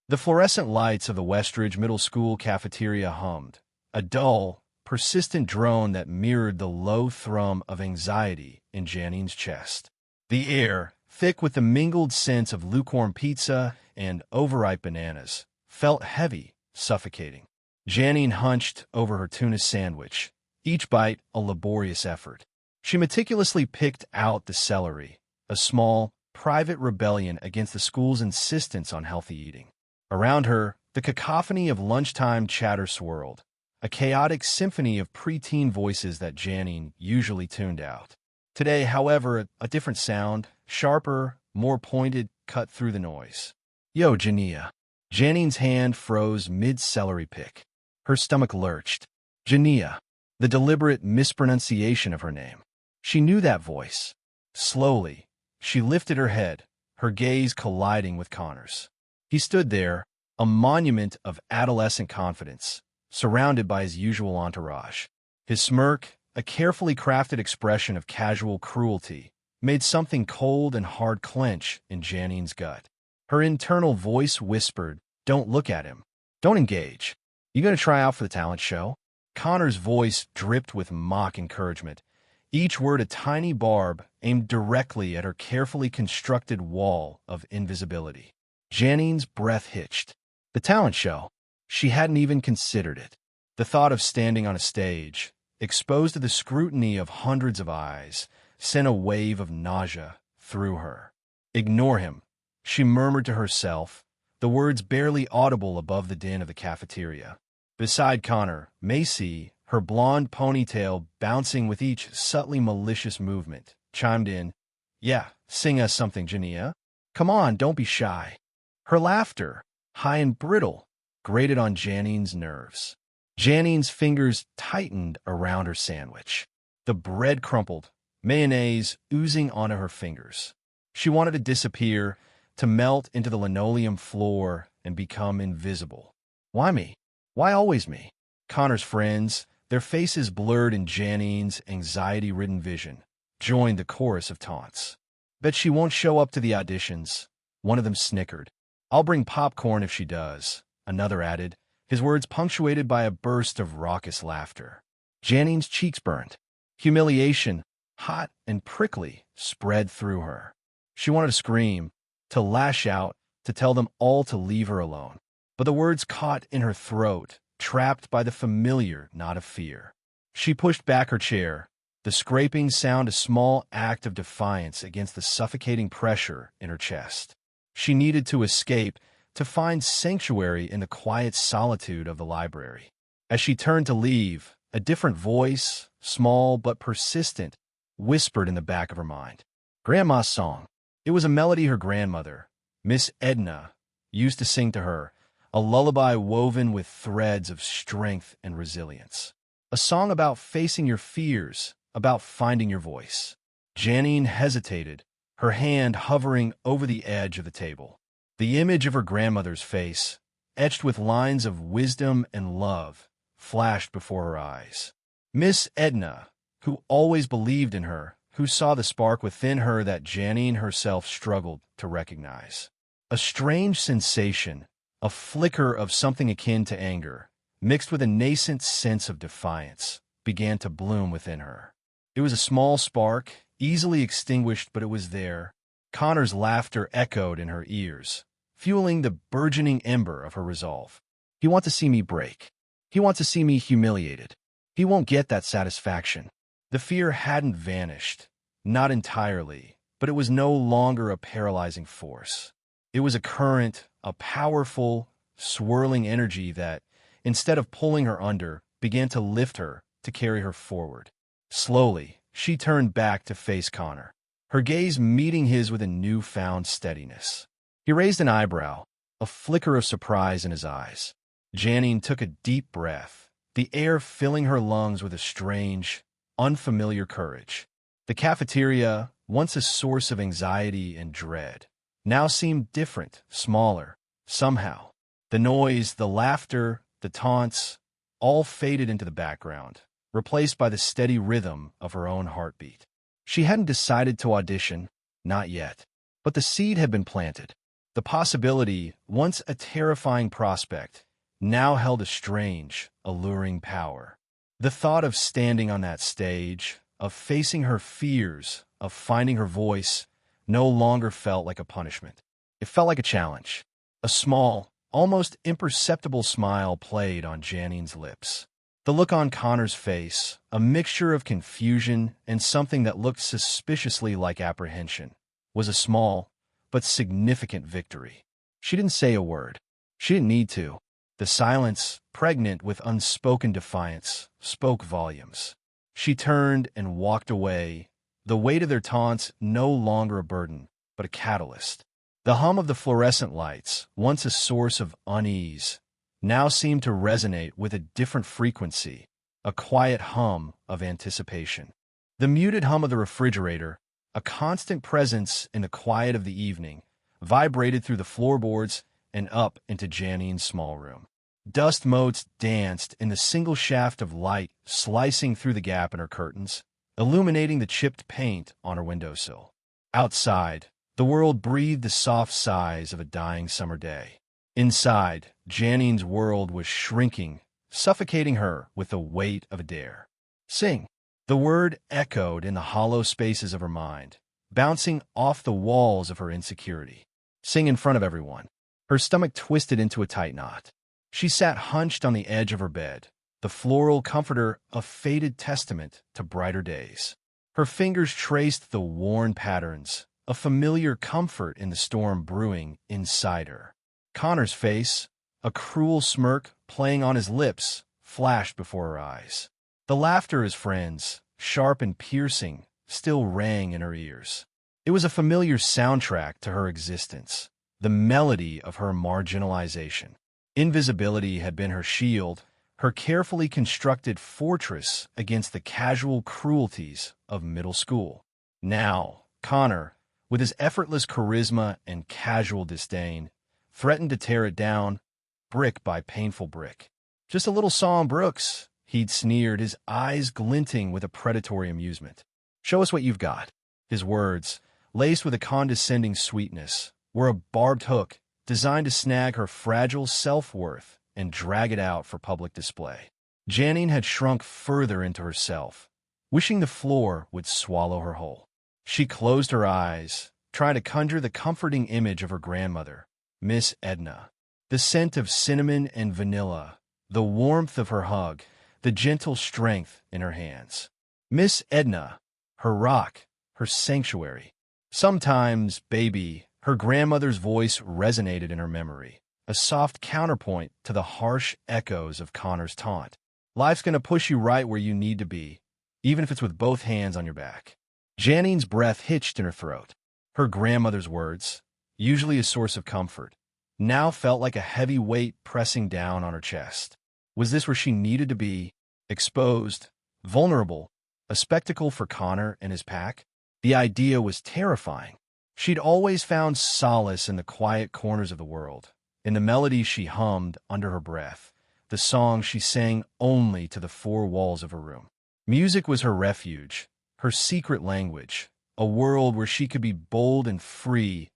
The fluorescent lights of the Westridge Middle School cafeteria hummed, a dull, persistent drone that mirrored the low thrum of anxiety in Jannine's chest. The air, thick with the mingled scents of lukewarm pizza and overripe bananas, felt heavy, suffocating. Jannine hunched over her tuna sandwich, each bite a laborious effort. She meticulously picked out the celery, a small, private rebellion against the school's insistence on healthy eating. Around her, the cacophony of lunchtime chatter swirled, a chaotic symphony of preteen voices that Jannine usually tuned out. Today, however, a different sound, sharper, more pointed, cut through the noise. "Yo, Jania." Jannine's hand froze mid-celery pick. Her stomach lurched. Jania. The deliberate mispronunciation of her name. She knew that voice. Slowly, she lifted her head, her gaze colliding with Connor's. He stood there, a monument of adolescent confidence, surrounded by his usual entourage. His smirk, a carefully crafted expression of casual cruelty, made something cold and hard clench in Jannine's gut. Her internal voice whispered, "Don't look at him. Don't engage. You gonna try out for the talent show?" Connor's voice dripped with mock encouragement, each word a tiny barb aimed directly at her carefully constructed wall of invisibility. Jannine's breath hitched. The talent show? She hadn't even considered it. The thought of standing on a stage, exposed to the scrutiny of hundreds of eyes, sent a wave of nausea through her. "Ignore him," she murmured to herself, the words barely audible above the din of the cafeteria. Beside Connor, Macy, her blonde ponytail bouncing with each subtly malicious movement, chimed in, "Yeah, sing us something, Jania. Come on, don't be shy." Her laughter, high and brittle, grated on Jannine's nerves. Jannine's fingers tightened around her sandwich. The bread crumpled, mayonnaise oozing onto her fingers. She wanted to disappear, to melt into the linoleum floor and become invisible. Why me? Why always me? Connor's friends, their faces blurred in Jannine's anxiety-ridden vision, joined the chorus of taunts. "Bet she won't show up to the auditions." One of them snickered. "I'll bring popcorn if she does," another added, his words punctuated by a burst of raucous laughter. Jannine's cheeks burned. Humiliation, hot and prickly, spread through her. She wanted to scream, to lash out, to tell them all to leave her alone. But the words caught in her throat, trapped by the familiar knot of fear. She pushed back her chair, the scraping sound a small act of defiance against the suffocating pressure in her chest. She needed to escape, to find sanctuary in the quiet solitude of the library. As she turned to leave, a different voice, small but persistent, whispered in the back of her mind. Grandma's song. It was a melody her grandmother, Miss Edna, used to sing to her, a lullaby woven with threads of strength and resilience. A song about facing your fears, about finding your voice. Jannine hesitated, her hand hovering over the edge of the table. The image of her grandmother's face, etched with lines of wisdom and love, flashed before her eyes. Miss Edna, who always believed in her, who saw the spark within her that Jannine herself struggled to recognize. A strange sensation, a flicker of something akin to anger, mixed with a nascent sense of defiance, began to bloom within her. It was a small spark, easily extinguished, but it was there. Connor's laughter echoed in her ears, fueling the burgeoning ember of her resolve. He wants to see me break. He wants to see me humiliated. He won't get that satisfaction. The fear hadn't vanished, not entirely, but it was no longer a paralyzing force. It was a current, a powerful, swirling energy that, instead of pulling her under, began to lift her, to carry her forward. Slowly, she turned back to face Connor, her gaze meeting his with a newfound steadiness. He raised an eyebrow, a flicker of surprise in his eyes. Jannine took a deep breath, the air filling her lungs with a strange, unfamiliar courage. The cafeteria, once a source of anxiety and dread, now seemed different, smaller, somehow. The noise, the laughter, the taunts, all faded into the background, replaced by the steady rhythm of her own heartbeat. She hadn't decided to audition, not yet, but the seed had been planted. The possibility, once a terrifying prospect, now held a strange, alluring power. The thought of standing on that stage, of facing her fears, of finding her voice, no longer felt like a punishment. It felt like a challenge. A small, almost imperceptible smile played on Jannine's lips. The look on Connor's face, a mixture of confusion and something that looked suspiciously like apprehension, was a small but significant victory. She didn't say a word. She didn't need to. The silence, pregnant with unspoken defiance, spoke volumes. She turned and walked away, the weight of their taunts no longer a burden, but a catalyst. The hum of the fluorescent lights, once a source of unease, now seemed to resonate with a different frequency, a quiet hum of anticipation. The muted hum of the refrigerator, a constant presence in the quiet of the evening, vibrated through the floorboards and up into Jannine's small room. Dust motes danced in the single shaft of light slicing through the gap in her curtains, illuminating the chipped paint on her windowsill. Outside, the world breathed the soft sighs of a dying summer day. Inside, Jannine's world was shrinking, suffocating her with the weight of a dare. Sing. The word echoed in the hollow spaces of her mind, bouncing off the walls of her insecurity. Sing in front of everyone. Her stomach twisted into a tight knot. She sat hunched on the edge of her bed, the floral comforter a faded testament to brighter days. Her fingers traced the worn patterns, a familiar comfort in the storm brewing inside her. Connor's face, a cruel smirk playing on his lips, flashed before her eyes. The laughter of his friends, sharp and piercing, still rang in her ears. It was a familiar soundtrack to her existence, the melody of her marginalization. Invisibility had been her shield, her carefully constructed fortress against the casual cruelties of middle school. Now, Connor, with his effortless charisma and casual disdain, threatened to tear it down, brick by painful brick. Just a little Saw Brooks, he'd sneered, his eyes glinting with a predatory amusement. Show us what you've got. His words, laced with a condescending sweetness, were a barbed hook designed to snag her fragile self-worth and drag it out for public display. Jannine had shrunk further into herself, wishing the floor would swallow her whole. She closed her eyes, trying to conjure the comforting image of her grandmother, Miss Edna. The scent of cinnamon and vanilla, the warmth of her hug, the gentle strength in her hands. Miss Edna, her rock, her sanctuary. Sometimes, baby, her grandmother's voice resonated in her memory, a soft counterpoint to the harsh echoes of Connor's taunt. Life's gonna push you right where you need to be, even if it's with both hands on your back. Jannine's breath hitched in her throat. Her grandmother's words, usually a source of comfort, now felt like a heavy weight pressing down on her chest. Was this where she needed to be? Exposed, vulnerable, a spectacle for Connor and his pack? The idea was terrifying. She'd always found solace in the quiet corners of the world, in the melodies she hummed under her breath, the songs she sang only to the four walls of her room. Music was her refuge, her secret language, a world where she could be bold and free,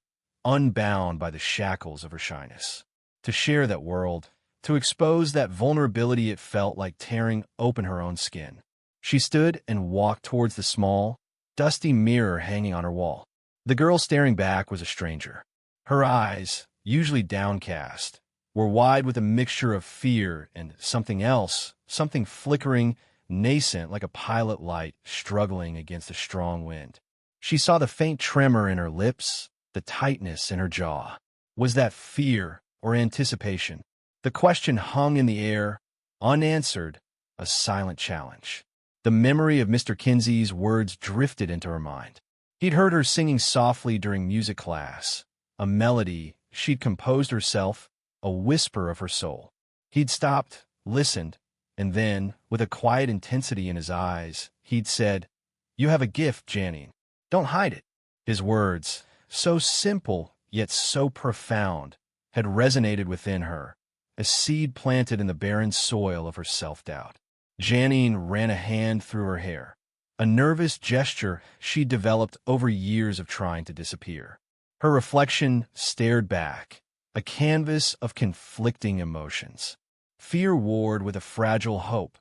unbound by the shackles of her shyness. To share that world, to expose that vulnerability, it felt like tearing open her own skin. She stood and walked towards the small, dusty mirror hanging on her wall. The girl staring back was a stranger. Her eyes, usually downcast, were wide with a mixture of fear and something else, something flickering, nascent like a pilot light struggling against a strong wind. She saw the faint tremor in her lips, the tightness in her jaw. Was that fear or anticipation? The question hung in the air, unanswered, a silent challenge. The memory of Mr. Kinsey's words drifted into her mind. He'd heard her singing softly during music class, a melody she'd composed herself, a whisper of her soul. He'd stopped, listened, and then, with a quiet intensity in his eyes, he'd said, "You have a gift, Jannine. Don't hide it." His words, so simple yet so profound, had resonated within her, a seed planted in the barren soil of her self-doubt. Jannine ran a hand through her hair, a nervous gesture she'd developed over years of trying to disappear. Her reflection stared back, a canvas of conflicting emotions. Fear warred with a fragile hope.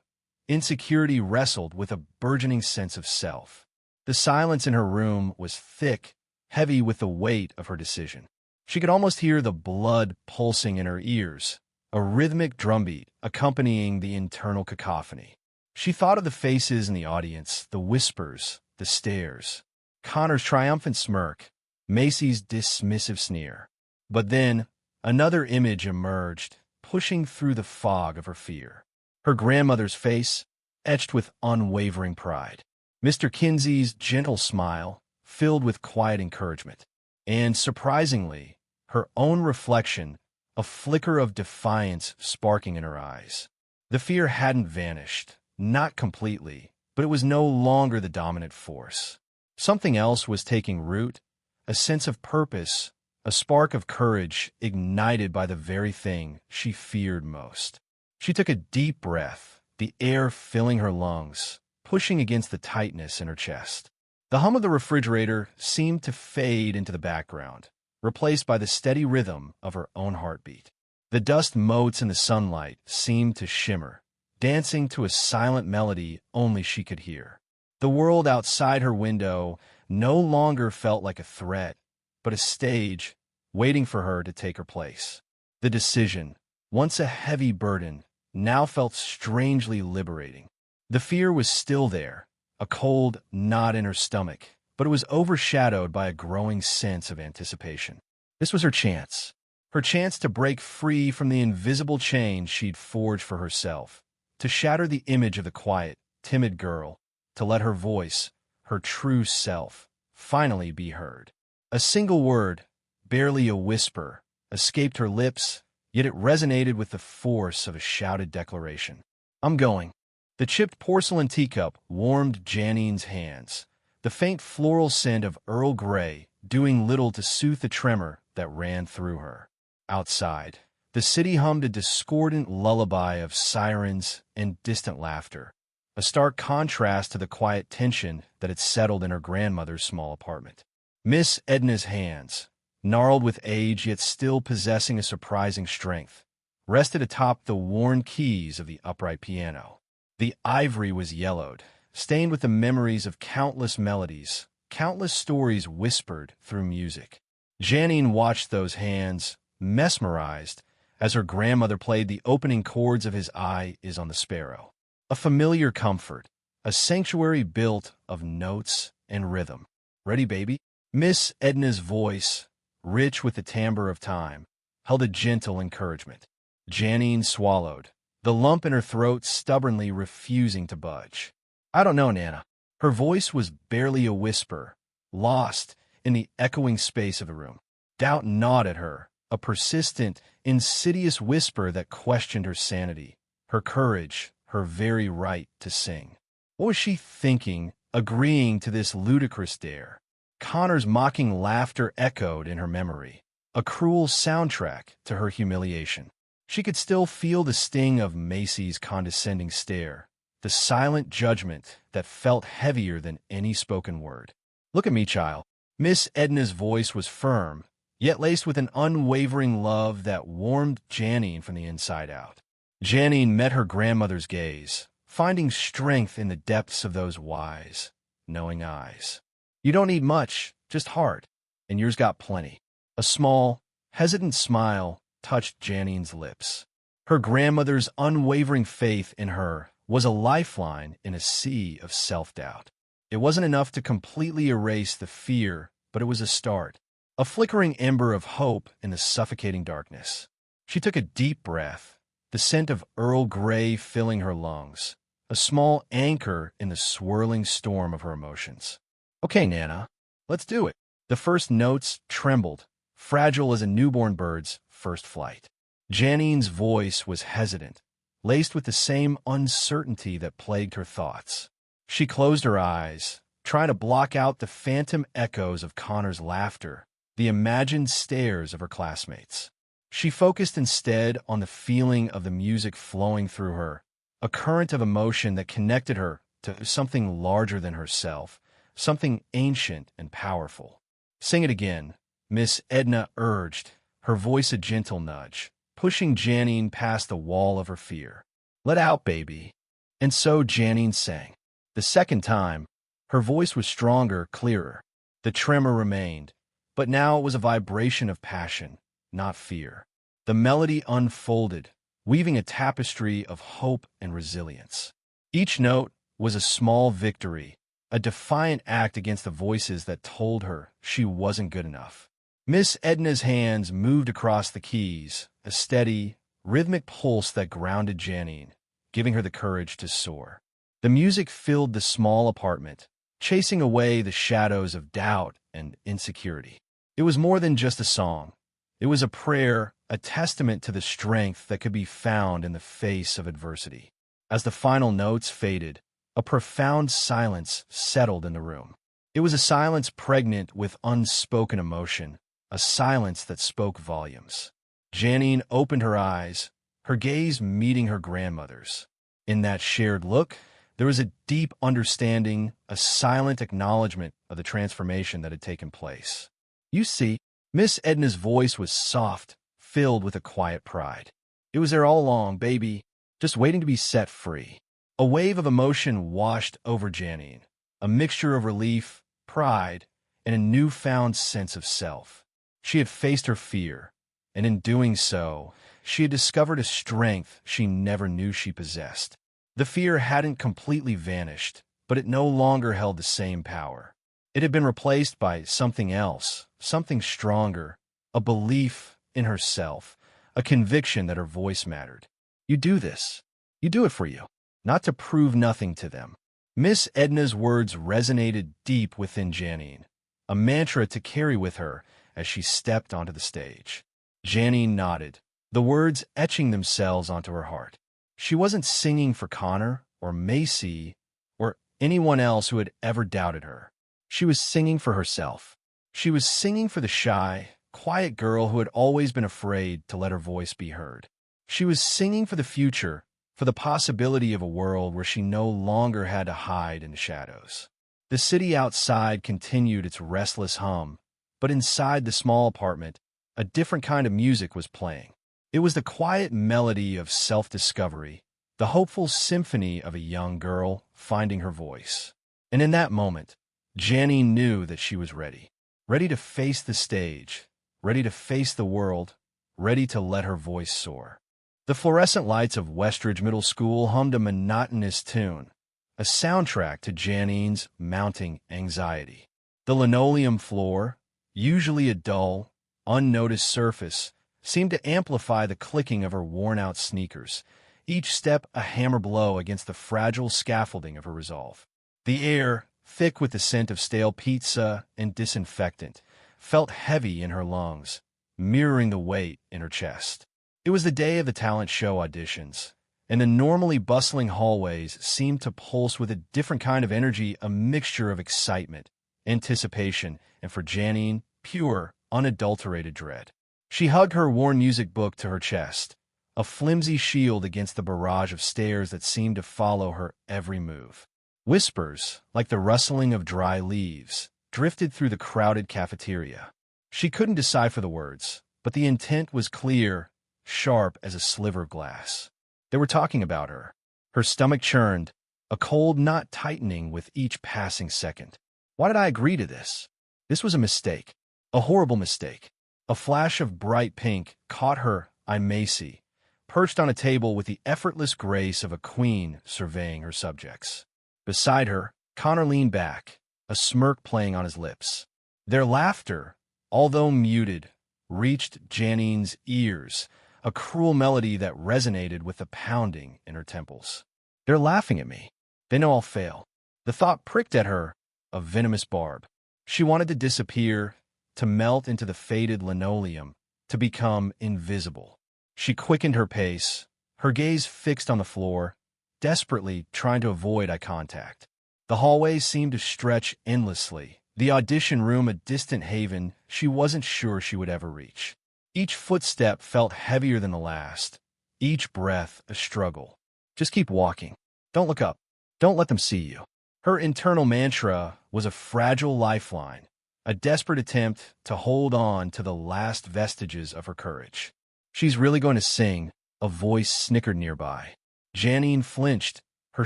Insecurity wrestled with a burgeoning sense of self. The silence in her room was thick, heavy with the weight of her decision. She could almost hear the blood pulsing in her ears, a rhythmic drumbeat accompanying the internal cacophony. She thought of the faces in the audience, the whispers, the stares, Connor's triumphant smirk, Macy's dismissive sneer. But then, another image emerged, pushing through the fog of her fear. Her grandmother's face, etched with unwavering pride. Mr. Kinsey's gentle smile, filled with quiet encouragement. And, surprisingly, her own reflection, a flicker of defiance sparking in her eyes. The fear hadn't vanished, not completely, but it was no longer the dominant force. Something else was taking root, a sense of purpose, a spark of courage ignited by the very thing she feared most. She took a deep breath, the air filling her lungs, pushing against the tightness in her chest. The hum of the refrigerator seemed to fade into the background, replaced by the steady rhythm of her own heartbeat. The dust motes in the sunlight seemed to shimmer, dancing to a silent melody only she could hear. The world outside her window no longer felt like a threat, but a stage waiting for her to take her place. The decision, once a heavy burden, now felt strangely liberating. The fear was still there, a cold knot in her stomach, but it was overshadowed by a growing sense of anticipation. This was her chance to break free from the invisible chains she'd forged for herself, to shatter the image of the quiet, timid girl, to let her voice, her true self, finally be heard. A single word, barely a whisper, escaped her lips, yet it resonated with the force of a shouted declaration. "I'm going." The chipped porcelain teacup warmed Jannine's hands, the faint floral scent of Earl Grey doing little to soothe the tremor that ran through her. Outside, the city hummed a discordant lullaby of sirens and distant laughter, a stark contrast to the quiet tension that had settled in her grandmother's small apartment. Miss Edna's hands, gnarled with age yet still possessing a surprising strength, rested atop the worn keys of the upright piano. The ivory was yellowed, stained with the memories of countless melodies, countless stories whispered through music. Jannine watched those hands, mesmerized, as her grandmother played the opening chords of His Eye is on the Sparrow. A familiar comfort, a sanctuary built of notes and rhythm. "Ready, baby?" Miss Edna's voice, rich with the timbre of time, held a gentle encouragement. Jannine swallowed, the lump in her throat stubbornly refusing to budge. "I don't know, Nana." Her voice was barely a whisper, lost in the echoing space of the room. Doubt gnawed at her, a persistent, insidious whisper that questioned her sanity, her courage, her very right to sing. What was she thinking, agreeing to this ludicrous dare? Connor's mocking laughter echoed in her memory, a cruel soundtrack to her humiliation. She could still feel the sting of Macy's condescending stare, the silent judgment that felt heavier than any spoken word. "Look at me, child." Miss Edna's voice was firm, yet laced with an unwavering love that warmed Jannine from the inside out. Jannine met her grandmother's gaze, finding strength in the depths of those wise, knowing eyes. "You don't need much, just heart, and yours got plenty." A small, hesitant smile touched Jannine's lips. Her grandmother's unwavering faith in her was a lifeline in a sea of self-doubt. It wasn't enough to completely erase the fear, but it was a start, a flickering ember of hope in the suffocating darkness. She took a deep breath, the scent of Earl Grey filling her lungs, a small anchor in the swirling storm of her emotions. "Okay, Nana, let's do it." The first notes trembled, fragile as a newborn bird's first flight. Jannine's voice was hesitant, laced with the same uncertainty that plagued her thoughts. She closed her eyes, trying to block out the phantom echoes of Connor's laughter, the imagined stares of her classmates. She focused instead on the feeling of the music flowing through her, a current of emotion that connected her to something larger than herself, something ancient and powerful. "Sing it again," Miss Edna urged, her voice a gentle nudge, pushing Jannine past the wall of her fear. Let out, baby. And so Jannine sang. The second time, her voice was stronger, clearer. The tremor remained, but now it was a vibration of passion, not fear. The melody unfolded, weaving a tapestry of hope and resilience. Each note was a small victory, a defiant act against the voices that told her she wasn't good enough. Miss Edna's hands moved across the keys, a steady, rhythmic pulse that grounded Jannine, giving her the courage to soar. The music filled the small apartment, chasing away the shadows of doubt and insecurity. It was more than just a song. It was a prayer, a testament to the strength that could be found in the face of adversity. As the final notes faded, a profound silence settled in the room. It was a silence pregnant with unspoken emotion, a silence that spoke volumes. Jannine opened her eyes, her gaze meeting her grandmother's. In that shared look, there was a deep understanding, a silent acknowledgement of the transformation that had taken place. You see, Miss Edna's voice was soft, filled with a quiet pride. It was there all along, baby, just waiting to be set free. A wave of emotion washed over Jannine, a mixture of relief, pride, and a newfound sense of self. She had faced her fear, and in doing so, she had discovered a strength she never knew she possessed. The fear hadn't completely vanished, but it no longer held the same power. It had been replaced by something else, something stronger, a belief in herself, a conviction that her voice mattered. You do this. You do it for you, not to prove nothing to them. Miss Edna's words resonated deep within Jannine, a mantra to carry with her as she stepped onto the stage. Jannine nodded, the words etching themselves onto her heart. She wasn't singing for Connor or Macy or anyone else who had ever doubted her. She was singing for herself. She was singing for the shy, quiet girl who had always been afraid to let her voice be heard. She was singing for the future, for the possibility of a world where she no longer had to hide in the shadows. The city outside continued its restless hum, but inside the small apartment, a different kind of music was playing. It was the quiet melody of self-discovery, the hopeful symphony of a young girl finding her voice. And in that moment, Jannine knew that she was ready. Ready to face the stage, ready to face the world, ready to let her voice soar. The fluorescent lights of Westridge Middle School hummed a monotonous tune, a soundtrack to Jannine's mounting anxiety. The linoleum floor, usually a dull, unnoticed surface, seemed to amplify the clicking of her worn-out sneakers, each step a hammer blow against the fragile scaffolding of her resolve. The air, thick with the scent of stale pizza and disinfectant, felt heavy in her lungs, mirroring the weight in her chest. It was the day of the talent show auditions, and the normally bustling hallways seemed to pulse with a different kind of energy, a mixture of excitement, anticipation, and for Jannine, pure, unadulterated dread. She hugged her worn music book to her chest, a flimsy shield against the barrage of stares that seemed to follow her every move. Whispers, like the rustling of dry leaves, drifted through the crowded cafeteria. She couldn't decipher the words, but the intent was clear, sharp as a sliver of glass. They were talking about her. Her stomach churned, a cold knot tightening with each passing second. Why did I agree to this? This was a mistake, a horrible mistake. A flash of bright pink caught her eye. Macy, perched on a table with the effortless grace of a queen surveying her subjects. Beside her, Connor leaned back, a smirk playing on his lips. Their laughter, although muted, reached Jannine's ears, a cruel melody that resonated with the pounding in her temples. They're laughing at me. They know I'll fail. The thought pricked at her, a venomous barb. She wanted to disappear, to melt into the faded linoleum, to become invisible. She quickened her pace, her gaze fixed on the floor, desperately trying to avoid eye contact. The hallways seemed to stretch endlessly, the audition room a distant haven she wasn't sure she would ever reach. Each footstep felt heavier than the last, each breath a struggle. Just keep walking. Don't look up. Don't let them see you. Her internal mantra was a fragile lifeline, a desperate attempt to hold on to the last vestiges of her courage. "She's really going to sing," a voice snickered nearby. Jannine flinched, her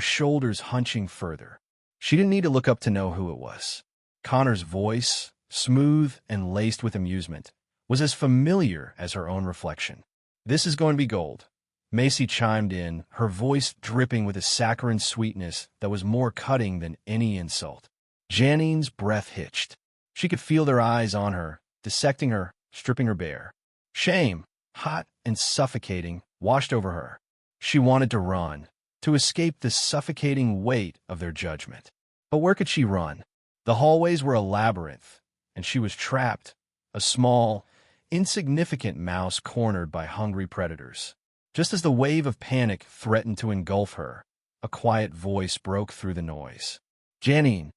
shoulders hunching further. She didn't need to look up to know who it was. Connor's voice, smooth and laced with amusement, was as familiar as her own reflection. "This is going to be gold," Macy chimed in, her voice dripping with a saccharine sweetness that was more cutting than any insult. Jannine's breath hitched. She could feel their eyes on her, dissecting her, stripping her bare. Shame, hot and suffocating, washed over her. She wanted to run, to escape the suffocating weight of their judgment. But where could she run? The hallways were a labyrinth, and she was trapped, a small, insignificant mouse cornered by hungry predators. Just as the wave of panic threatened to engulf her, a quiet voice broke through the noise. "Jannine."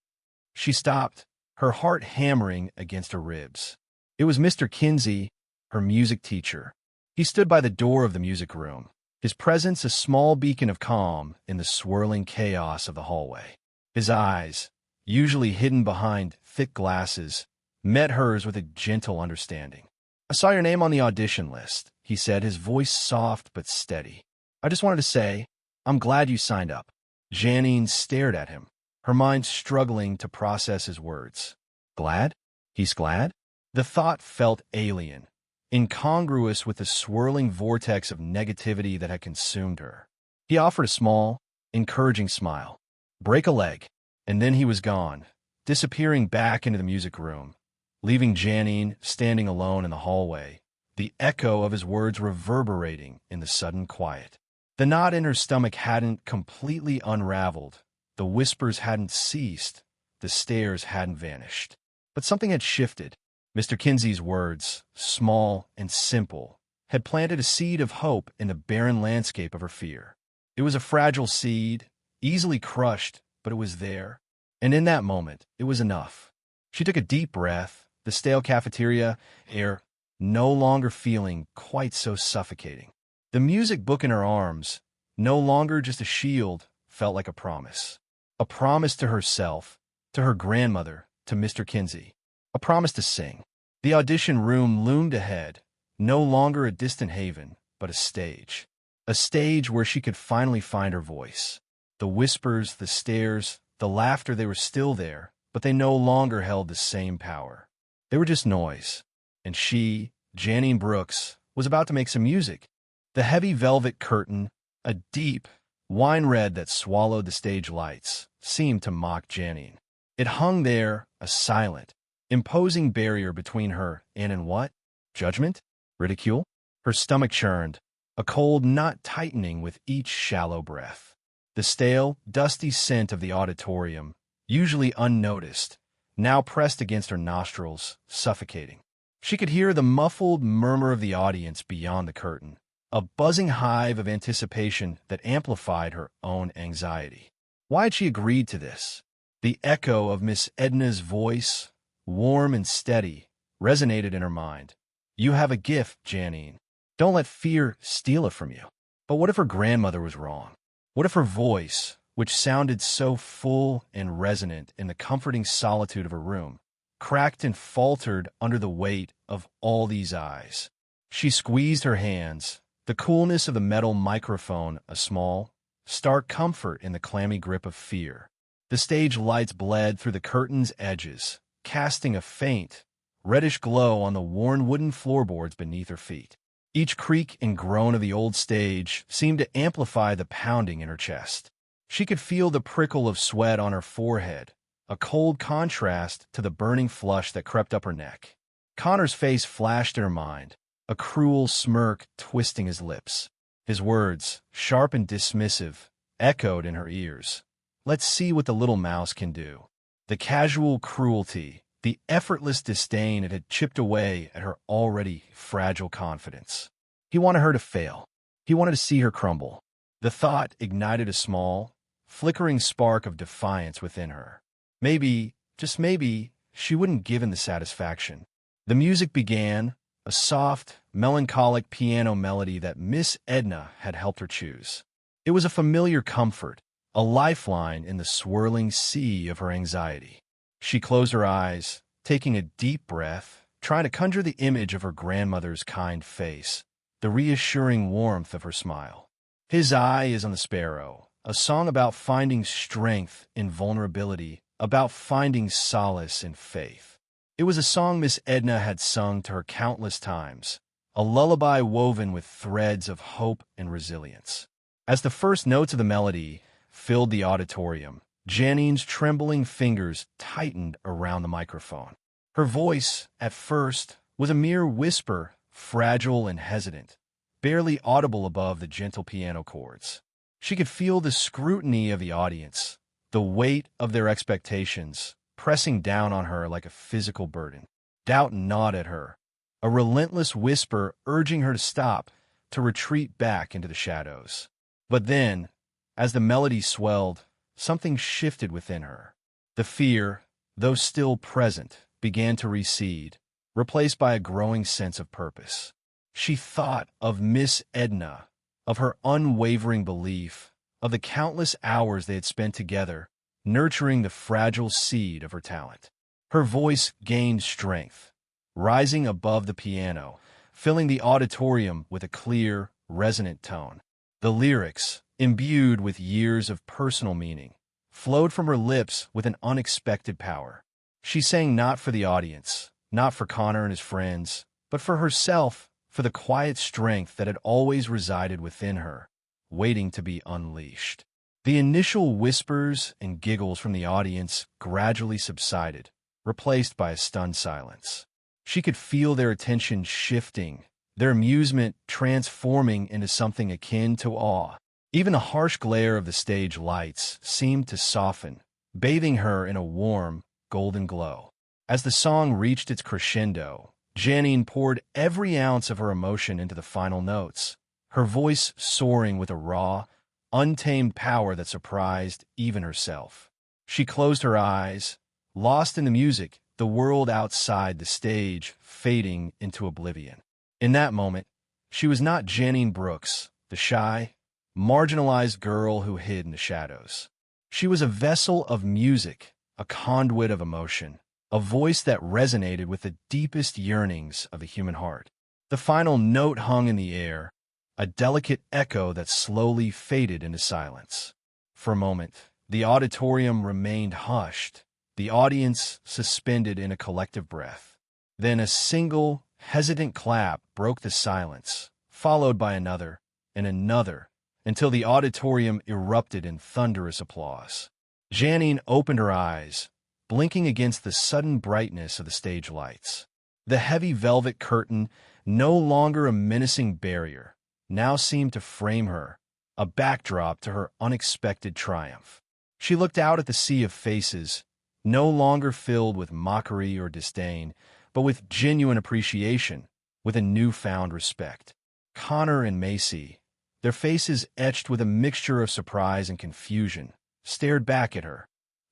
She stopped, her heart hammering against her ribs. It was Mr. Kinsey, her music teacher. He stood by the door of the music room, his presence a small beacon of calm in the swirling chaos of the hallway. His eyes, usually hidden behind thick glasses, met hers with a gentle understanding. "I saw your name on the audition list," he said, his voice soft but steady. "I just wanted to say, I'm glad you signed up." Jannine stared at him, her mind struggling to process his words. Glad? He's glad? The thought felt alien, incongruous with the swirling vortex of negativity that had consumed her. He offered a small, encouraging smile. "Break a leg." And then he was gone, disappearing back into the music room, leaving Jannine standing alone in the hallway, the echo of his words reverberating in the sudden quiet. The knot in her stomach hadn't completely unraveled, the whispers hadn't ceased, the stares hadn't vanished. But something had shifted. Mr. Kinsey's words, small and simple, had planted a seed of hope in the barren landscape of her fear. It was a fragile seed, easily crushed, but it was there. And in that moment, it was enough. She took a deep breath, the stale cafeteria air no longer feeling quite so suffocating. The music book in her arms, no longer just a shield, felt like a promise. A promise to herself, to her grandmother, to Mr. Kinsey. A promise to sing. The audition room loomed ahead, no longer a distant haven, but a stage. A stage where she could finally find her voice. The whispers, the stares, the laughter, they were still there, but they no longer held the same power. They were just noise. And she, Jannine Brooks, was about to make some music. The heavy velvet curtain, a deep wine red that swallowed the stage lights, seemed to mock Jannine. It hung there, a silent, imposing barrier between her and what? Judgment? Ridicule? Her stomach churned, a cold knot tightening with each shallow breath. The stale, dusty scent of the auditorium, usually unnoticed, now pressed against her nostrils, suffocating. She could hear the muffled murmur of the audience beyond the curtain, a buzzing hive of anticipation that amplified her own anxiety. Why had she agreed to this? The echo of Miss Edna's voice, warm and steady, resonated in her mind. "You have a gift, Jannine. Don't let fear steal it from you." But what if her grandmother was wrong? What if her voice, which sounded so full and resonant in the comforting solitude of her room, cracked and faltered under the weight of all these eyes? She squeezed her hands, the coolness of the metal microphone a small, stark comfort in the clammy grip of fear. The stage lights bled through the curtain's edges, casting a faint, reddish glow on the worn wooden floorboards beneath her feet. Each creak and groan of the old stage seemed to amplify the pounding in her chest. She could feel the prickle of sweat on her forehead, a cold contrast to the burning flush that crept up her neck. Connor's face flashed in her mind, a cruel smirk twisting his lips. His words, sharp and dismissive, echoed in her ears. "Let's see what the little mouse can do." The casual cruelty, the effortless disdain, it had chipped away at her already fragile confidence. He wanted her to fail. He wanted to see her crumble. The thought ignited a small, flickering spark of defiance within her. Maybe, just maybe, she wouldn't give him the satisfaction. The music began, a soft, melancholic piano melody that Miss Edna had helped her choose. It was a familiar comfort, a lifeline in the swirling sea of her anxiety. She closed her eyes, taking a deep breath, trying to conjure the image of her grandmother's kind face, the reassuring warmth of her smile. His Eye is on the Sparrow, a song about finding strength in vulnerability, about finding solace in faith. It was a song Miss Edna had sung to her countless times, a lullaby woven with threads of hope and resilience. As the first notes of the melody filled the auditorium, Jannine's trembling fingers tightened around the microphone. Her voice, at first, was a mere whisper, fragile and hesitant, barely audible above the gentle piano chords. She could feel the scrutiny of the audience, the weight of their expectations, pressing down on her like a physical burden. Doubt gnawed at her, a relentless whisper urging her to stop, to retreat back into the shadows. But then, as the melody swelled, something shifted within her. The fear, though still present, began to recede, replaced by a growing sense of purpose. She thought of Miss Edna, of her unwavering belief, of the countless hours they had spent together, nurturing the fragile seed of her talent. Her voice gained strength, rising above the piano, filling the auditorium with a clear, resonant tone. The lyrics, imbued with years of personal meaning, flowed from her lips with an unexpected power. She sang not for the audience, not for Connor and his friends, but for herself, for the quiet strength that had always resided within her, waiting to be unleashed. The initial whispers and giggles from the audience gradually subsided, replaced by a stunned silence. She could feel their attention shifting, their amusement transforming into something akin to awe. Even the harsh glare of the stage lights seemed to soften, bathing her in a warm, golden glow. As the song reached its crescendo, Jannine poured every ounce of her emotion into the final notes, her voice soaring with a raw, untamed power that surprised even herself. She closed her eyes, lost in the music, the world outside the stage fading into oblivion. In that moment, she was not Jannine Brooks, the shy, marginalized girl who hid in the shadows. She was a vessel of music, a conduit of emotion, a voice that resonated with the deepest yearnings of the human heart. The final note hung in the air, a delicate echo that slowly faded into silence. For a moment, the auditorium remained hushed, the audience suspended in a collective breath. Then a single, hesitant clap broke the silence, followed by another and another, until the auditorium erupted in thunderous applause. Jannine opened her eyes, blinking against the sudden brightness of the stage lights. The heavy velvet curtain, no longer a menacing barrier, now seemed to frame her, a backdrop to her unexpected triumph. She looked out at the sea of faces, no longer filled with mockery or disdain, but with genuine appreciation, with a newfound respect. Connor and Macy, their faces etched with a mixture of surprise and confusion, stared back at her,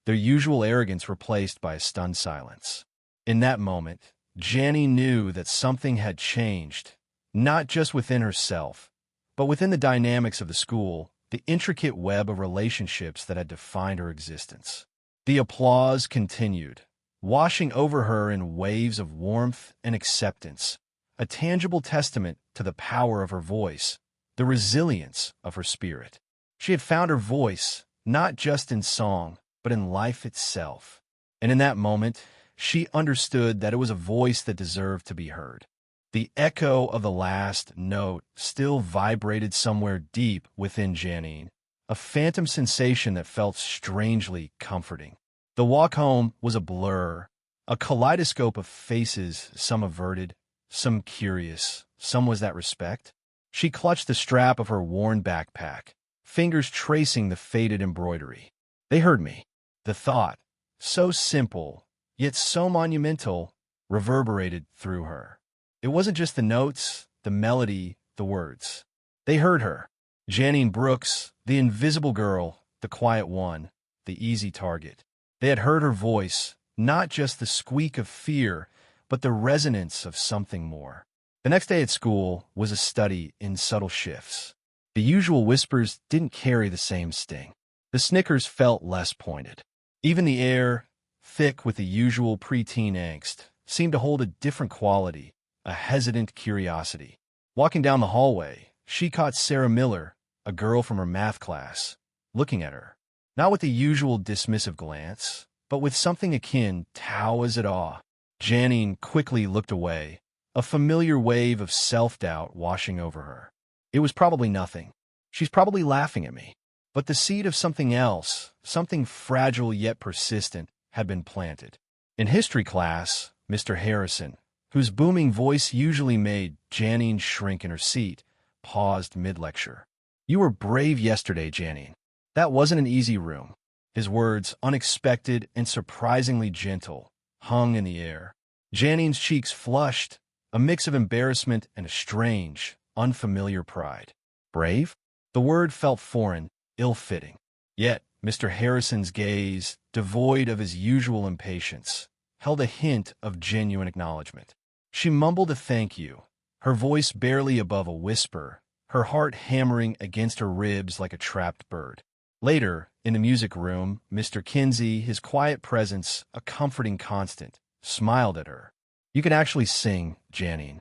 their usual arrogance replaced by a stunned silence. In that moment, Jannine knew that something had changed, not just within herself, but within the dynamics of the school, the intricate web of relationships that had defined her existence. The applause continued, washing over her in waves of warmth and acceptance, a tangible testament to the power of her voice, the resilience of her spirit. She had found her voice, not just in song, but in life itself. And in that moment, she understood that it was a voice that deserved to be heard. The echo of the last note still vibrated somewhere deep within Jannine, a phantom sensation that felt strangely comforting. The walk home was a blur, a kaleidoscope of faces, some averted, some curious, some was that respect. She clutched the strap of her worn backpack, fingers tracing the faded embroidery. They heard me. The thought, so simple, yet so monumental, reverberated through her. It wasn't just the notes, the melody, the words. They heard her. Jannine Brooks, the invisible girl, the quiet one, the easy target. They had heard her voice, not just the squeak of fear, but the resonance of something more. The next day at school was a study in subtle shifts. The usual whispers didn't carry the same sting. The snickers felt less pointed. Even the air, thick with the usual preteen angst, seemed to hold a different quality, a hesitant curiosity. Walking down the hallway, she caught Sarah Miller, a girl from her math class, looking at her. Not with the usual dismissive glance, but with something akin to awe. Jannine quickly looked away, a familiar wave of self-doubt washing over her. It was probably nothing. She's probably laughing at me. But the seed of something else, something fragile yet persistent, had been planted. In history class, Mr. Harrison, whose booming voice usually made Jannine shrink in her seat, paused mid-lecture. "You were brave yesterday, Jannine. That wasn't an easy room." His words, unexpected and surprisingly gentle, hung in the air. Jannine's cheeks flushed, a mix of embarrassment and a strange, unfamiliar pride. Brave? The word felt foreign, ill-fitting. Yet, Mr. Harrison's gaze, devoid of his usual impatience, held a hint of genuine acknowledgement. She mumbled a thank you, her voice barely above a whisper, her heart hammering against her ribs like a trapped bird. Later, in the music room, Mr. Kinsey, his quiet presence a comforting constant, smiled at her. "You can actually sing, Jannine."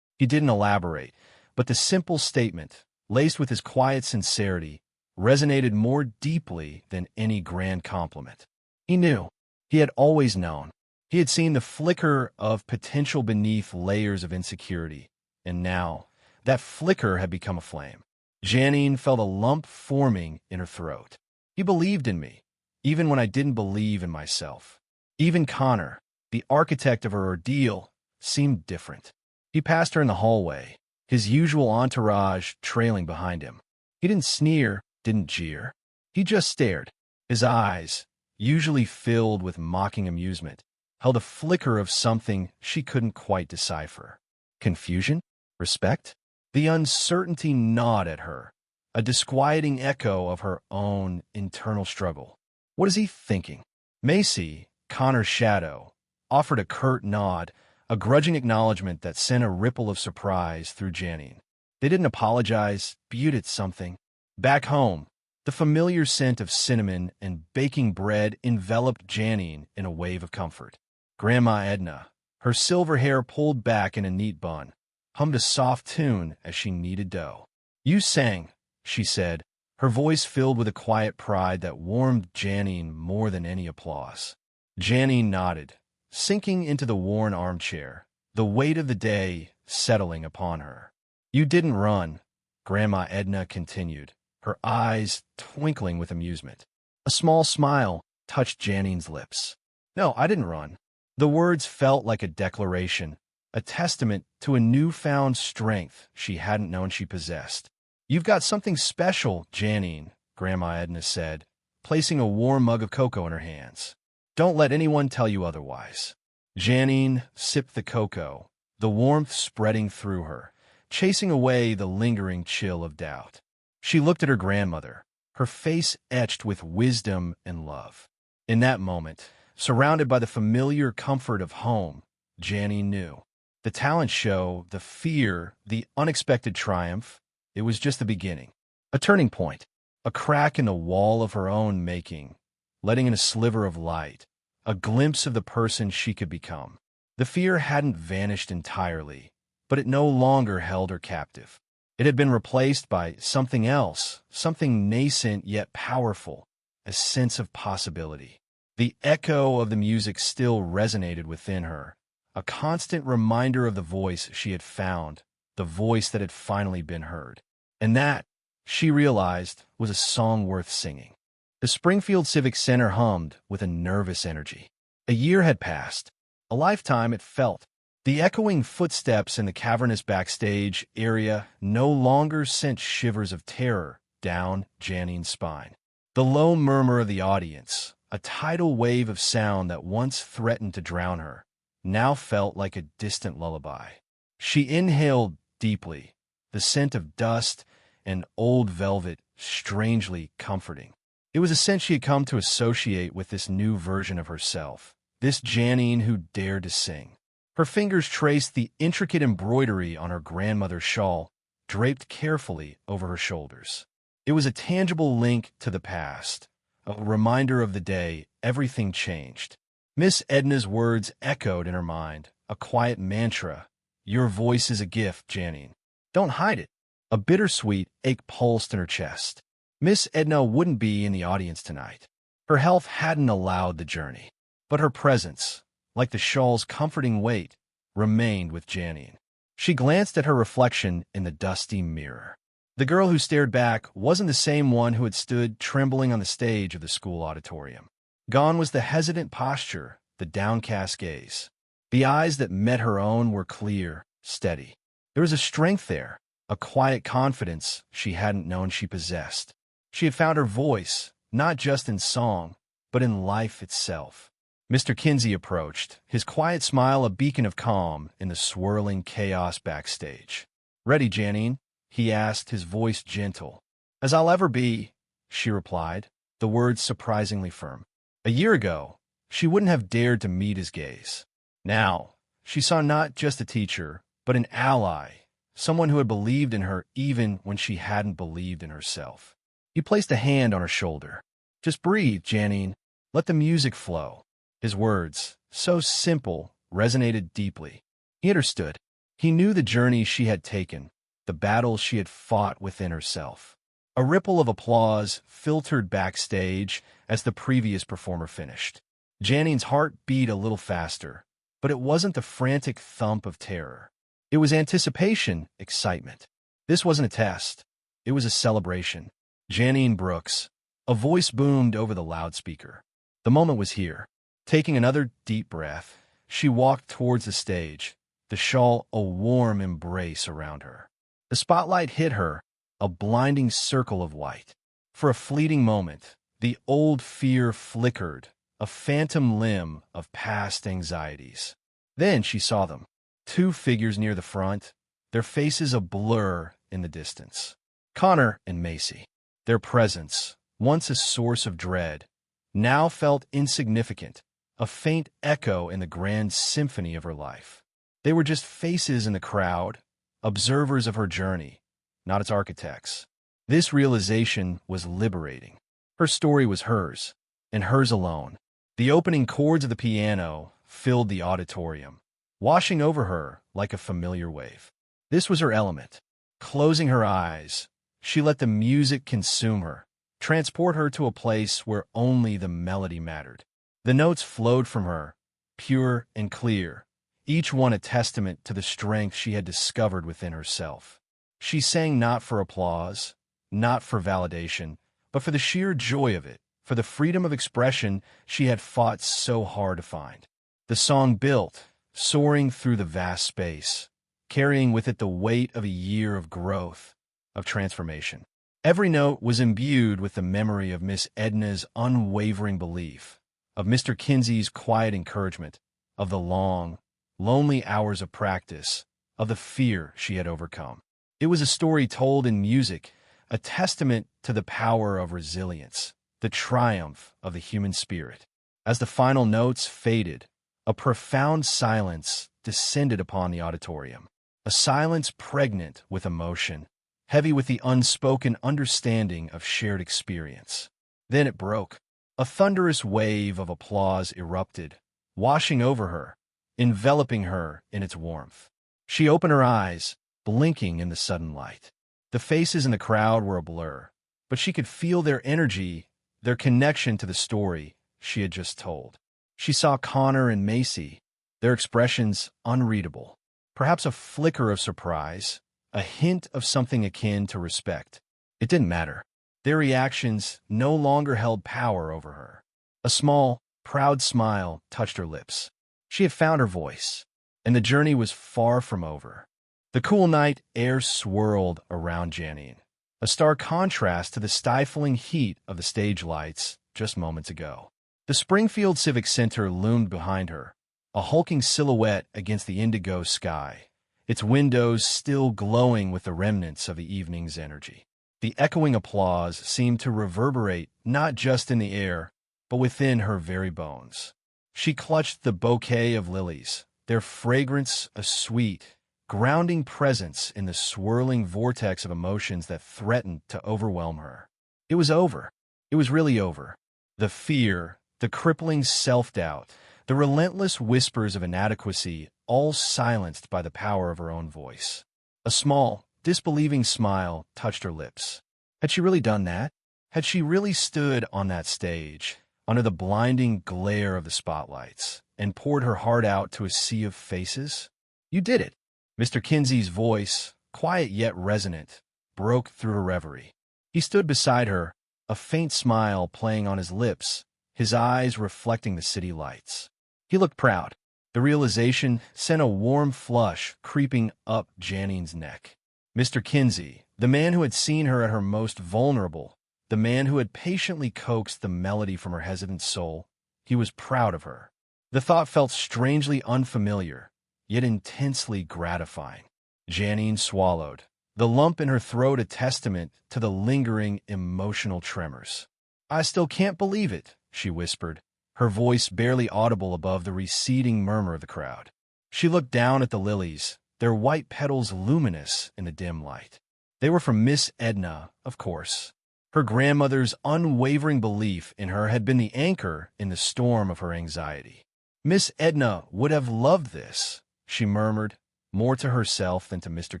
He didn't elaborate, but the simple statement, laced with his quiet sincerity, resonated more deeply than any grand compliment. He knew. He had always known. He had seen the flicker of potential beneath layers of insecurity, and now that flicker had become a flame. Jannine felt a lump forming in her throat. He believed in me, even when I didn't believe in myself. Even Connor, the architect of her ordeal, seemed different. He passed her in the hallway, his usual entourage trailing behind him. He didn't sneer, didn't jeer. He just stared. His eyes, usually filled with mocking amusement, held a flicker of something she couldn't quite decipher. Confusion? Respect? The uncertainty gnawed at her, a disquieting echo of her own internal struggle. What is he thinking? Macy, Connor's shadow, offered a curt nod, a grudging acknowledgement that sent a ripple of surprise through Jannine. They didn't apologize, but at something. Back home, the familiar scent of cinnamon and baking bread enveloped Jannine in a wave of comfort. Grandma Edna, her silver hair pulled back in a neat bun, hummed a soft tune as she kneaded dough. "You sang," she said, her voice filled with a quiet pride that warmed Jannine more than any applause. Jannine nodded, sinking into the worn armchair, the weight of the day settling upon her. "You didn't run," Grandma Edna continued, her eyes twinkling with amusement. A small smile touched Jannine's lips. "No, I didn't run." The words felt like a declaration, a testament to a newfound strength she hadn't known she possessed. "You've got something special, Jannine," Grandma Edna said, placing a warm mug of cocoa in her hands. "Don't let anyone tell you otherwise." Jannine sipped the cocoa, the warmth spreading through her, chasing away the lingering chill of doubt. She looked at her grandmother, her face etched with wisdom and love. In that moment, surrounded by the familiar comfort of home, Jannine knew. The talent show, the fear, the unexpected triumph, it was just the beginning. A turning point, a crack in the wall of her own making, letting in a sliver of light, a glimpse of the person she could become. The fear hadn't vanished entirely, but it no longer held her captive. It had been replaced by something else, something nascent yet powerful, a sense of possibility. The echo of the music still resonated within her, a constant reminder of the voice she had found, the voice that had finally been heard. And that, she realized, was a song worth singing. The Springfield Civic Center hummed with a nervous energy. A year had passed. A lifetime it felt. The echoing footsteps in the cavernous backstage area no longer sent shivers of terror down Jannine's spine. The low murmur of the audience, a tidal wave of sound that once threatened to drown her, now felt like a distant lullaby. She inhaled deeply, the scent of dust and old velvet strangely comforting. It was a scent she had come to associate with this new version of herself, this Jannine who dared to sing. Her fingers traced the intricate embroidery on her grandmother's shawl, draped carefully over her shoulders. It was a tangible link to the past, a reminder of the day everything changed. Miss Edna's words echoed in her mind, a quiet mantra. Your voice is a gift, Jannine. Don't hide it. A bittersweet ache pulsed in her chest. Miss Edna wouldn't be in the audience tonight. Her health hadn't allowed the journey. But her presence, like the shawl's comforting weight, remained with Jannine. She glanced at her reflection in the dusty mirror. The girl who stared back wasn't the same one who had stood trembling on the stage of the school auditorium. Gone was the hesitant posture, the downcast gaze. The eyes that met her own were clear, steady. There was a strength there, a quiet confidence she hadn't known she possessed. She had found her voice, not just in song, but in life itself. Mr. Kinsey approached, his quiet smile a beacon of calm in the swirling chaos backstage. "Ready, Jannine?" he asked, his voice gentle. "As I'll ever be," she replied, the words surprisingly firm. A year ago, she wouldn't have dared to meet his gaze. Now, she saw not just a teacher, but an ally, someone who had believed in her even when she hadn't believed in herself. He placed a hand on her shoulder. "Just breathe, Jannine. Let the music flow." His words, so simple, resonated deeply. He understood. He knew the journey she had taken, the battles she had fought within herself. A ripple of applause filtered backstage as the previous performer finished. Jannine's heart beat a little faster, but it wasn't the frantic thump of terror. It was anticipation, excitement. This wasn't a test. It was a celebration. Jannine Brooks. A voice boomed over the loudspeaker. The moment was here. Taking another deep breath, she walked towards the stage, the shawl a warm embrace around her. The spotlight hit her, a blinding circle of white. For a fleeting moment, the old fear flickered, a phantom limb of past anxieties. Then she saw them, two figures near the front, their faces a blur in the distance. Connor and Macy. Their presence, once a source of dread, now felt insignificant, a faint echo in the grand symphony of her life. They were just faces in the crowd, observers of her journey, not its architects. This realization was liberating. Her story was hers, and hers alone. The opening chords of the piano filled the auditorium, washing over her like a familiar wave. This was her element. Closing her eyes, she let the music consume her, transport her to a place where only the melody mattered. The notes flowed from her, pure and clear, each one a testament to the strength she had discovered within herself. She sang not for applause, not for validation, but for the sheer joy of it, for the freedom of expression she had fought so hard to find. The song built, soaring through the vast space, carrying with it the weight of a year of growth, of transformation. Every note was imbued with the memory of Miss Edna's unwavering belief, of Mr. Kinsey's quiet encouragement, of the long, lonely hours of practice, of the fear she had overcome. It was a story told in music, a testament to the power of resilience, the triumph of the human spirit. As the final notes faded, a profound silence descended upon the auditorium, a silence pregnant with emotion, heavy with the unspoken understanding of shared experience. Then it broke. A thunderous wave of applause erupted, washing over her, enveloping her in its warmth. She opened her eyes, blinking in the sudden light. The faces in the crowd were a blur, but she could feel their energy, their connection to the story she had just told. She saw Connor and Macy, their expressions unreadable, perhaps a flicker of surprise, a hint of something akin to respect. It didn't matter. Their reactions no longer held power over her. A small, proud smile touched her lips. She had found her voice, and the journey was far from over. The cool night air swirled around Jannine, a stark contrast to the stifling heat of the stage lights just moments ago. The Springfield Civic Center loomed behind her, a hulking silhouette against the indigo sky, its windows still glowing with the remnants of the evening's energy. The echoing applause seemed to reverberate not just in the air, but within her very bones. She clutched the bouquet of lilies, their fragrance a sweet, grounding presence in the swirling vortex of emotions that threatened to overwhelm her. It was over. It was really over. The fear, the crippling self-doubt, the relentless whispers of inadequacy all silenced by the power of her own voice. A small, disbelieving smile touched her lips. Had she really done that? Had she really stood on that stage, under the blinding glare of the spotlights, and poured her heart out to a sea of faces? You did it. Mr. Kinsey's voice, quiet yet resonant, broke through her reverie. He stood beside her, a faint smile playing on his lips, his eyes reflecting the city lights. He looked proud. The realization sent a warm flush creeping up Jannine's neck. Mr. Kinsey, the man who had seen her at her most vulnerable, the man who had patiently coaxed the melody from her hesitant soul, he was proud of her. The thought felt strangely unfamiliar, yet intensely gratifying. Jannine swallowed, the lump in her throat a testament to the lingering emotional tremors. "I still can't believe it," she whispered, her voice barely audible above the receding murmur of the crowd. She looked down at the lilies, their white petals luminous in the dim light. They were from Miss Edna, of course. Her grandmother's unwavering belief in her had been the anchor in the storm of her anxiety. "Miss Edna would have loved this," she murmured, more to herself than to Mr.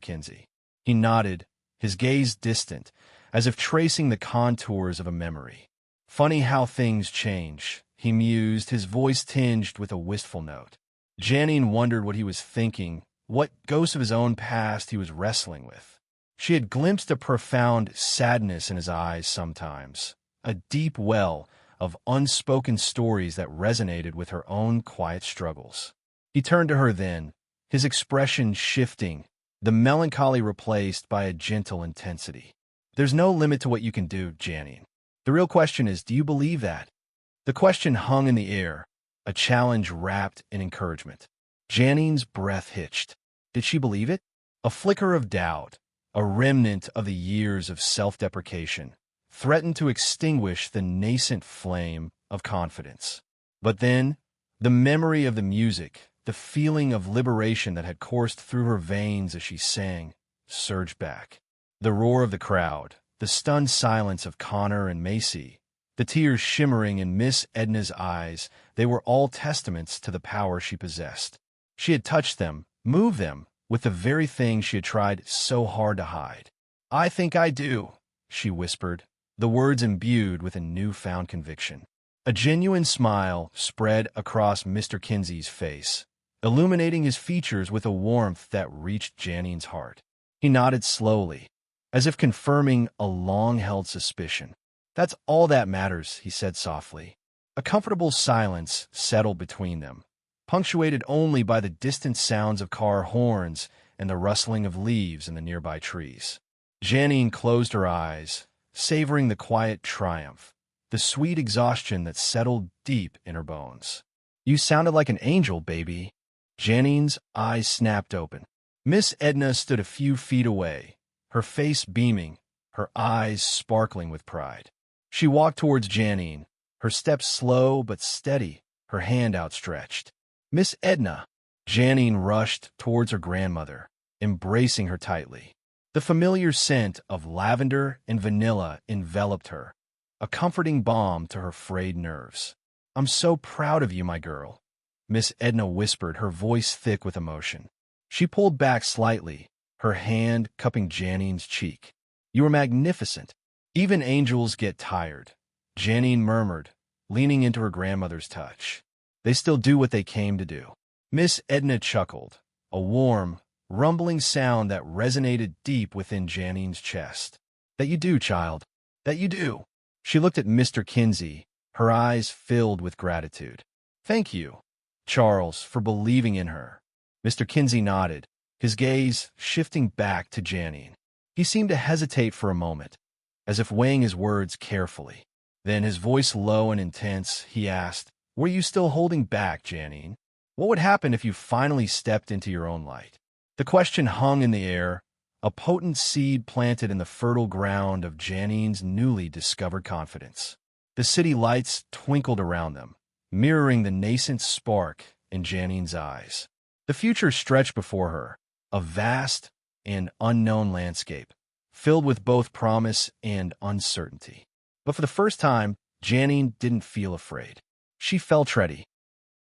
Kinsey. He nodded, his gaze distant, as if tracing the contours of a memory. "Funny how things change," he mused, his voice tinged with a wistful note. Jannine wondered what he was thinking, what ghosts of his own past he was wrestling with. She had glimpsed a profound sadness in his eyes sometimes, a deep well of unspoken stories that resonated with her own quiet struggles. He turned to her then, his expression shifting, the melancholy replaced by a gentle intensity. "There's no limit to what you can do, Jannine. The real question is, do you believe that?" The question hung in the air, a challenge wrapped in encouragement. Jannine's breath hitched. Did she believe it? A flicker of doubt, a remnant of the years of self-deprecation, threatened to extinguish the nascent flame of confidence. But then, the memory of the music, the feeling of liberation that had coursed through her veins as she sang, surged back. The roar of the crowd, the stunned silence of Connor and Macy, the tears shimmering in Miss Edna's eyes, they were all testaments to the power she possessed. She had touched them, moved them, with the very thing she had tried so hard to hide. "I think I do," she whispered, the words imbued with a newfound conviction. A genuine smile spread across Mr. Kinsey's face, illuminating his features with a warmth that reached Jannine's heart. He nodded slowly, as if confirming a long-held suspicion. "That's all that matters," he said softly. A comfortable silence settled between them, punctuated only by the distant sounds of car horns and the rustling of leaves in the nearby trees. Jannine closed her eyes, savoring the quiet triumph, the sweet exhaustion that settled deep in her bones. "You sounded like an angel, baby." Jannine's eyes snapped open. Miss Edna stood a few feet away, her face beaming, her eyes sparkling with pride. She walked towards Jannine, her steps slow but steady, her hand outstretched. "Miss Edna." Jannine rushed towards her grandmother, embracing her tightly. The familiar scent of lavender and vanilla enveloped her, a comforting balm to her frayed nerves. "I'm so proud of you, my girl," Miss Edna whispered, her voice thick with emotion. She pulled back slightly, her hand cupping Jannine's cheek. "You were magnificent. Even angels get tired," Jannine murmured, leaning into her grandmother's touch. "They still do what they came to do." Miss Edna chuckled, a warm, rumbling sound that resonated deep within Jannine's chest. "That you do, child. That you do." She looked at Mr. Kinsey, her eyes filled with gratitude. "Thank you, Charles, for believing in her." Mr. Kinsey nodded, his gaze shifting back to Jannine. He seemed to hesitate for a moment, as if weighing his words carefully. Then, his voice low and intense, he asked, "Were you still holding back, Jannine? What would happen if you finally stepped into your own light?" The question hung in the air, a potent seed planted in the fertile ground of Jannine's newly discovered confidence. The city lights twinkled around them, mirroring the nascent spark in Jannine's eyes. The future stretched before her, a vast and unknown landscape, filled with both promise and uncertainty. But for the first time, Jannine didn't feel afraid. She felt ready.